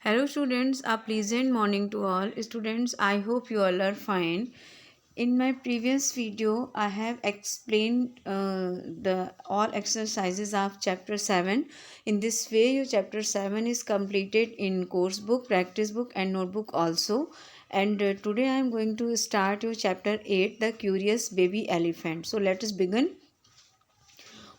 Hello students, a pleasant morning to all. Students, I hope you all are fine. In my previous video, I have explained the all exercises of chapter 7. In this way, your chapter 7 is completed in course book, practice book and notebook also. And today I am going to start your chapter 8, the curious baby elephant. So let us begin.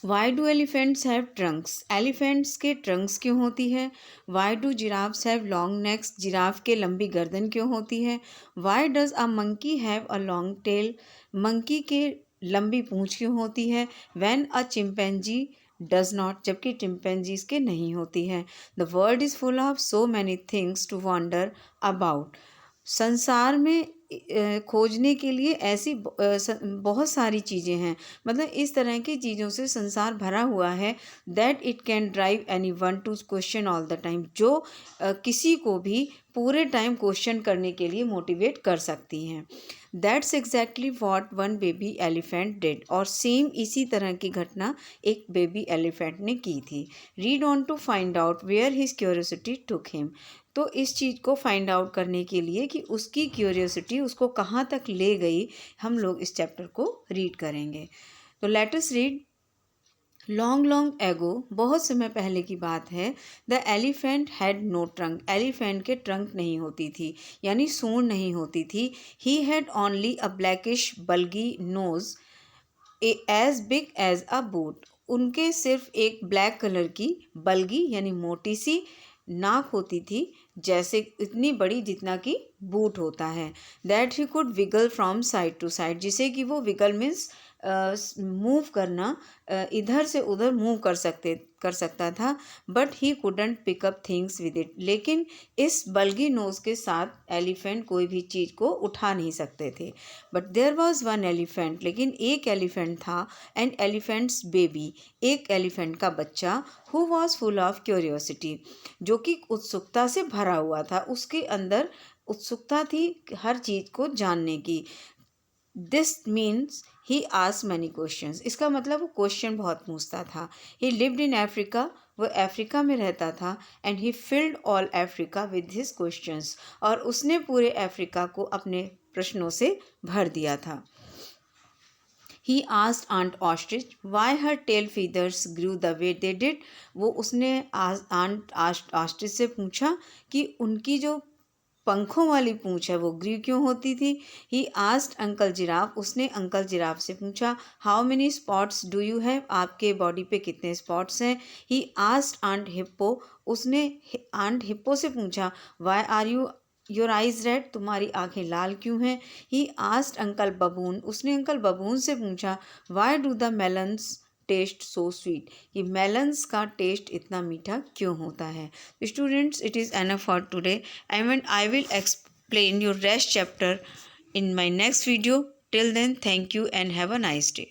Why do elephants have trunks, elephants के trunks क्यों होती है। Why do giraffes have long necks, giraffe के लंबी गर्दन क्यों होती है। Why does a monkey have a long tail, monkey के लंबी पूंछ क्यों होती है। When a chimpanzee does not, जबकि चिंपैंजीज के नहीं होती है। The world is full of so many things to wonder about, संसार में खोजने के लिए ऐसी बहुत सारी चीज़ें हैं, मतलब इस तरह की चीज़ों से संसार भरा हुआ है। That it can drive any one two question all the time, जो किसी को भी पूरे टाइम क्वेश्चन करने के लिए मोटिवेट कर सकती हैं। That's exactly what one baby elephant did, और सेम इसी तरह की घटना एक बेबी एलिफेंट ने की थी। Read on to find out where his curiosity took him, तो इस चीज़ को फाइंड आउट करने के लिए कि उसकी क्यूरियोसिटी उसको कहाँ तक ले गई, हम लोग इस चैप्टर को रीड करेंगे। तो let us read. Long long ago, बहुत समय पहले की बात है। The elephant had no trunk, elephant के ट्रंक नहीं होती थी, यानी सूंड नहीं होती थी। He had only a blackish bulgy nose as big as a boot, उनके सिर्फ एक ब्लैक कलर की बल्गी यानी मोटी सी नाक होती थी, जैसे इतनी बड़ी जितना कि बूट होता है। That he could wiggle from side to side, जिसे कि वो विगल मीन्स मूव करना, इधर से उधर मूव कर सकता था। But he couldn't pickup things with it, लेकिन इस बल्गी नोज के साथ एलिफेंट कोई भी चीज़ को उठा नहीं सकते थे। But there was one elephant, लेकिन एक एलिफेंट था। एंड एलिफेंट्स बेबी, एक एलिफेंट का बच्चा। Who was full of curiosity, जो कि उत्सुकता से भरा हुआ था, उसके अंदर उत्सुकता थी हर चीज़ को जानने की। This means he asked many questions, इसका मतलब वो क्वेश्चन बहुत पूछता था। ही लिव्ड इन अफ्रीका, वो अफ्रीका में रहता था। And he field all Africa with his questions, और उसने पूरे अफ्रीका को अपने प्रश्नों से भर दिया था। He asked aunt ostrich why her tail feathers grew the way they did, वो उसने आंट ऑस्ट्रिच से पूछा कि उनकी जो पंखों वाली पूंछ है वो ग्री क्यों होती थी। ही आस्क्ड अंकल जिराफ, उसने अंकल जिराफ से पूछा how many spots do you have, आपके बॉडी पे कितने स्पॉट्स हैं। ही आस्क्ड आंट हिप्पो, उसने आंट हिप्पो से पूछा why are you your eyes red, तुम्हारी आंखें लाल क्यों हैं। ही आस्क्ड अंकल बबून, उसने अंकल बबून से पूछा why do the melons taste so sweet, कि मेलन्स का टेस्ट इतना मीठा क्यों होता है। Students, it is enough for today, and I will explain your rest chapter in my next video. Till then, thank you and have a nice day.